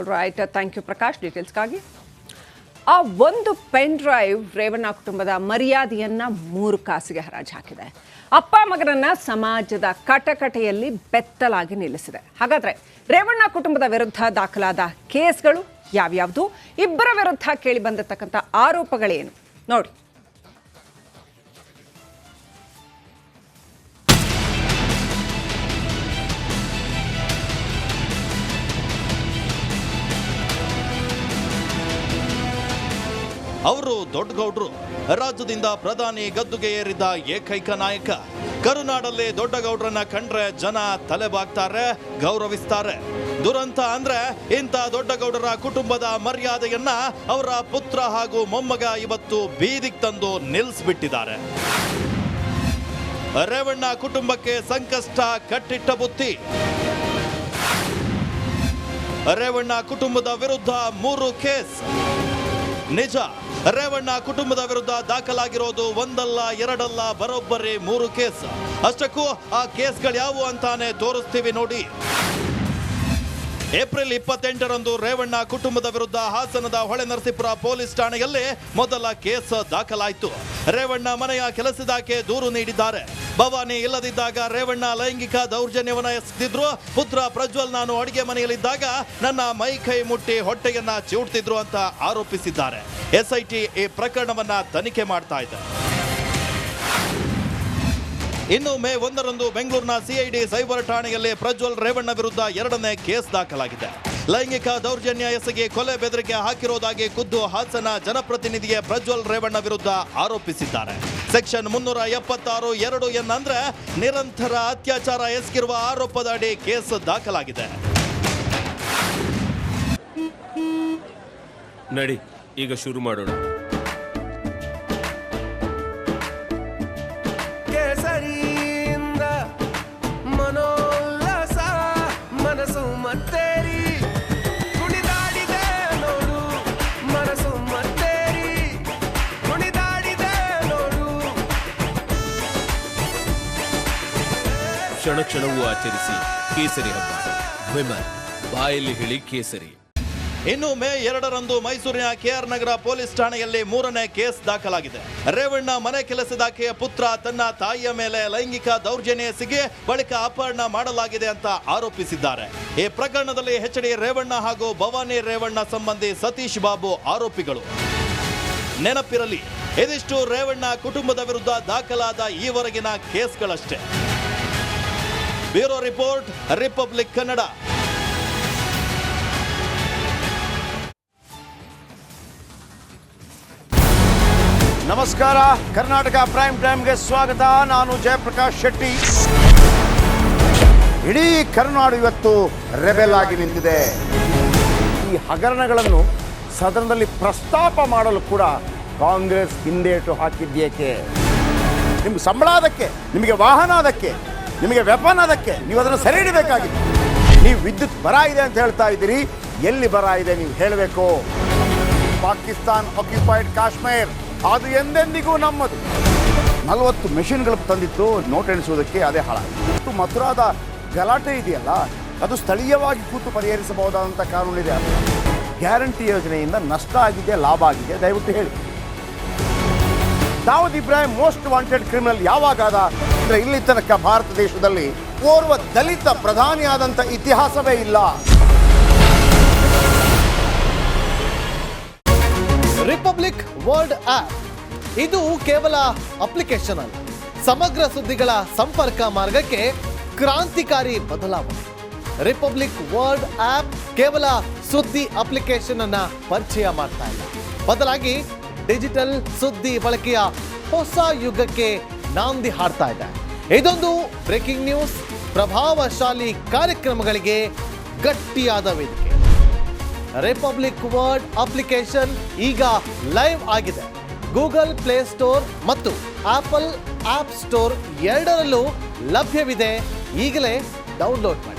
Right, thank you Prakash. ಡೀಟೇಲ್ಸ್ಗಾಗಿ ಆ ಒಂದು ಪೆನ್ ಡ್ರೈವ್ ರೇವಣ್ಣ ಕುಟುಂಬದ ಮರ್ಯಾದೆಯನ್ನ 3 ಕಾಸಿಗೆ ಹರಾಜು ಹಾಕಿದೆ. ಅಪ್ಪ ಮಗನನ್ನ ಸಮಾಜದ ಕಟಕಟೆಯಲ್ಲಿ ಬೆತ್ತಲಾಗಿ ನಿಲ್ಲಿಸಿದೆ. ಹಾಗಾದ್ರೆ ರೇವಣ್ಣ ಕುಟುಂಬದ ವಿರುದ್ಧ ದಾಖಲಾದ ಕೇಸ್ಗಳು ಯಾವ್ಯಾವುದು, ಇಬ್ಬರ ವಿರುದ್ಧ ಕೇಳಿ ಬಂದಿರತಕ್ಕಂಥ ಆರೋಪಗಳೇನು ನೋಡಿ. ಅವರು ದೊಡ್ಡಗೌಡ್ರು, ರಾಜ್ಯದಿಂದ ಪ್ರಧಾನಿ ಗದ್ದುಗೆ ಏರಿದ ಏಕೈಕ ನಾಯಕ. ಕರುನಾಡಲ್ಲಿ ದೊಡ್ಡಗೌಡ್ರನ್ನ ಕಂಡ್ರೆ ಜನ ತಲೆಬಾಗ್ತಾರೆ, ಗೌರವಿಸ್ತಾರೆ. ದುರಂತ ಅಂದ್ರೆ ಇಂಥ ದೊಡ್ಡಗೌಡರ ಕುಟುಂಬದ ಮರ್ಯಾದೆಯನ್ನ ಅವರ ಪುತ್ರ ಹಾಗೂ ಮೊಮ್ಮಗ ಇವತ್ತು ಬೀದಿಗೆ ತಂದು ನಿಲ್ಲಿಸ್ಬಿಟ್ಟಿದ್ದಾರೆ. ರೇವಣ್ಣ ಕುಟುಂಬಕ್ಕೆ ಸಂಕಷ್ಟ ಕಟ್ಟಿಟ್ಟ ಬುತ್ತಿ. ರೇವಣ್ಣ ಕುಟುಂಬದ ವಿರುದ್ಧ 3 ಕೇಸ್. ನಿಜ, ರೇವಣ್ಣ ಕುಟುಂಬದ ವಿರುದ್ಧ ದಾಖಲಾಗಿರೋದು ಒಂದಲ್ಲ ಎರಡಲ್ಲ, ಬರೋಬ್ಬರಿ 3 ಕೇಸ್. ಅಷ್ಟಕ್ಕೂ ಆ ಕೇಸ್ಗಳು ಯಾವುವು ಅಂತಾನೆ ತೋರಿಸ್ತೀವಿ ನೋಡಿ. ಏಪ್ರಿಲ್ 28ರಂದು ರೇವಣ್ಣ ಕುಟುಂಬದ ವಿರುದ್ಧ ಹಾಸನದ ಹೊಳೆನರಸೀಪುರ ಪೊಲೀಸ್ ಠಾಣೆಯಲ್ಲಿ ಮೊದಲ ಕೇಸ್ ದಾಖಲಾಯಿತು. ರೇವಣ್ಣ ಮನೆಯ ಕೆಲಸದಾಕೆ ದೂರು ನೀಡಿದ್ದಾರೆ. ಭವಾನಿ ಇಲ್ಲದಿದ್ದಾಗ ರೇವಣ್ಣ ಲೈಂಗಿಕ ದೌರ್ಜನ್ಯವನ್ನ ಎಸಗಿದ್ರು. ಪುತ್ರ ಪ್ರಜ್ವಲ್ ನಾನು ಅಡಿಗೆ ಮನೆಯಲ್ಲಿದ್ದಾಗ ನನ್ನ ಮೈ ಕೈ ಮುಟ್ಟಿ ಹೊಟ್ಟೆಯನ್ನ ಚಿವುಡ್ತಿದ್ರು ಅಂತ ಆರೋಪಿಸಿದ್ದಾರೆ. ಎಸ್ಐಟಿ ಈ ಪ್ರಕರಣವನ್ನ ತನಿಖೆ ಮಾಡ್ತಾ ಇದೆ. ಇನ್ನು ಮೇ 1ರಂದು ಬೆಂಗಳೂರಿನ ಸಿಐಡಿ ಸೈಬರ್ ಠಾಣೆಯಲ್ಲಿ ಪ್ರಜ್ವಲ್ ರೇವಣ್ಣ ವಿರುದ್ಧ 2ನೇ ಕೇಸ್ ದಾಖಲಾಗಿದೆ. ಲೈಂಗಿಕ ದೌರ್ಜನ್ಯ ಎಸಗಿ ಕೊಲೆ ಬೆದರಿಕೆ ಹಾಕಿರೋದಾಗಿ ಖುದ್ದು ಹಾಸನ ಜನಪ್ರತಿನಿಧಿಗೆ ಪ್ರಜ್ವಲ್ ರೇವಣ್ಣ ವಿರುದ್ಧ ಆರೋಪಿಸಿದ್ದಾರೆ. ಸೆಕ್ಷನ್ 376(2) ಅಂದ್ರೆ ನಿರಂತರ ಅತ್ಯಾಚಾರ ಎಸಗಿರುವ ಆರೋಪದ ಅಡಿ ಕೇಸ್ ದಾಖಲಾಗಿದೆ. ನಡಿ, ಈಗ ಶುರು ಮಾಡೋಣ. ಮನೋಲ್ಲಾಸ ಮನಸ್ಸು ಮತ್ತೇರಿ ಕುಣಿದಾಡಿದೆ ನೋಡು, ಮನಸ್ಸು ಮತ್ತೇರಿ ಕುಣಿದಾಡಿದೆ ನೋಡು. ಕ್ಷಣ ಕ್ಷಣವೂ ಆಚರಿಸಿ ಕೇಸರಿ ಹಬ್ಬ. ವಿಮಲ್ ಬಾಯಲ್ಲಿ ಹೇಳಿ ಕೇಸರಿ. ಇನ್ನು ಮೇ 2ರಂದು ಮೈಸೂರಿನ ಕೆಆರ್ ನಗರ ಪೊಲೀಸ್ ಠಾಣೆಯಲ್ಲಿ 3ನೇ ಕೇಸ್ ದಾಖಲಾಗಿದೆ. ರೇವಣ್ಣ ಮನೆ ಕೆಲಸದಾಕೆಯ ಪುತ್ರ ತನ್ನ ತಾಯಿಯ ಮೇಲೆ ಲೈಂಗಿಕ ದೌರ್ಜನ್ಯ ಎಸಗಿ ಬಳಿಕ ಅಪಹರಣ ಮಾಡಲಾಗಿದೆ ಅಂತ ಆರೋಪಿಸಿದ್ದಾರೆ. ಈ ಪ್ರಕರಣದಲ್ಲಿ ಎಚ್.ಡಿ. ರೇವಣ್ಣ ಹಾಗೂ ಭವಾನಿ ರೇವಣ್ಣ ಸಂಬಂಧಿ ಸತೀಶ್ ಬಾಬು ಆರೋಪಿಗಳು. ನೆನಪಿರಲಿ, ಇದಿಷ್ಟು ರೇವಣ್ಣ ಕುಟುಂಬದ ವಿರುದ್ಧ ದಾಖಲಾದ ಈವರೆಗಿನ ಕೇಸ್ಗಳಷ್ಟೇ. Bureau report, Republic Kannada. ನಮಸ್ಕಾರ, ಕರ್ನಾಟಕ ಪ್ರೈಮ್ ಟೈಮ್ಗೆ ಸ್ವಾಗತ. ನಾನು ಜಯಪ್ರಕಾಶ್ ಶೆಟ್ಟಿ. ಇಡೀ ಕರುನಾಡು ಇವತ್ತು ರೆಬೆಲ್ ಆಗಿ ನಿಂತಿದೆ. ಈ ಹಗರಣಗಳನ್ನು ಸದನದಲ್ಲಿ ಪ್ರಸ್ತಾಪ ಮಾಡಲು ಕೂಡ ಕಾಂಗ್ರೆಸ್ ಹಿಂದೇಟು ಹಾಕಿದ್ದೇಕೆ? ನಿಮ್ಗೆ ಸಂಬಳ ಅದಕ್ಕೆ, ನಿಮಗೆ ವಾಹನ ಅದಕ್ಕೆ, ನಿಮಗೆ ವೆಪನ್ ಅದಕ್ಕೆ, ನೀವು ಅದನ್ನು ಸೆರೆ ಹಿಡಬೇಕಾಗಿತ್ತು. ನೀವು ವಿದ್ಯುತ್ ಬರ ಇದೆ ಅಂತ ಹೇಳ್ತಾ ಇದ್ದೀರಿ, ಎಲ್ಲಿ ಬರ ಇದೆ ನೀವು ಹೇಳಬೇಕು. ಪಾಕಿಸ್ತಾನ್ ಆಕ್ಯುಪೈಡ್ ಕಾಶ್ಮೀರ್ ಅದು ಎಂದೆಂದಿಗೂ ನಮ್ಮದು. 40 ಮೆಷಿನ್ಗಳು ತಂದಿತ್ತು ನೋಟ್ ಎಣಿಸುವುದಕ್ಕೆ, ಅದೇ ಹಾಳಾಯಿತು. ಮಥುರಾದ ಗಲಾಟೆ ಇದೆಯಲ್ಲ, ಅದು ಸ್ಥಳೀಯವಾಗಿ ಕೂತು ಪರಿಹರಿಸಬಹುದಾದಂಥ ಕಾನೂನಿದೆ. ಗ್ಯಾರಂಟಿ ಯೋಜನೆಯಿಂದ ನಷ್ಟ ಆಗಿದೆ, ಲಾಭ ಆಗಿದೆ, ದಯವಿಟ್ಟು ಹೇಳಿ. Dawood Ibrahim most wanted criminal ಯಾವಾಗಾದ ಅಂದರೆ ಇಲ್ಲಿ ತನಕ ಭಾರತ ದೇಶದಲ್ಲಿ ಓರ್ವ ದಲಿತ ಪ್ರಧಾನಿಯಾದಂಥ ಇತಿಹಾಸವೇ ಇಲ್ಲ. ರಿಪಬ್ಲಿಕ್ ವರ್ಲ್ಡ್ ಆಪ್ ಇದು ಕೇವಲ ಅಪ್ಲಿಕೇಶನ್ ಅಲ್ಲ, ಸಮಗ್ರ ಸುದ್ದಿಗಳ ಸಂಪರ್ಕ ಮಾರ್ಗಕ್ಕೆ ಕ್ರಾಂತಿಕಾರಿ ಬದಲಾವಣೆ. ರಿಪಬ್ಲಿಕ್ ವರ್ಲ್ಡ್ ಆಪ್ ಕೇವಲ ಸುದ್ದಿ ಅಪ್ಲಿಕೇಶನ್ ಅನ್ನ ಪರಿಚಯ ಮಾಡ್ತಾ ಇಲ್ಲ, ಬದಲಾಗಿ ಡಿಜಿಟಲ್ ಸುದ್ದಿ ಬಳಕೆಯ ಹೊಸ ಯುಗಕ್ಕೆ ನಾಂದಿ ಹಾಡ್ತಾ ಇದೆ. ಇದೊಂದು ಬ್ರೇಕಿಂಗ್ ನ್ಯೂಸ್, ಪ್ರಭಾವಶಾಲಿ ಕಾರ್ಯಕ್ರಮಗಳಿಗೆ ಗಟ್ಟಿಯಾದ ವೇದಿಕೆ. ರಿಪಬ್ಲಿಕ್ ವರ್ಲ್ಡ್ ಅಪ್ಲಿಕೇಶನ್ ಈಗ ಲೈವ್ ಆಗಿದೆ. ಗೂಗಲ್ ಪ್ಲೇ ಸ್ಟೋರ್ ಮತ್ತು ಆಪಲ್ ಆಪ್ ಸ್ಟೋರ್ ಎರಡರಲ್ಲೂ ಲಭ್ಯವಿದೆ. ಈಗಲೇ ಡೌನ್ಲೋಡ್ ಮಾಡಿ.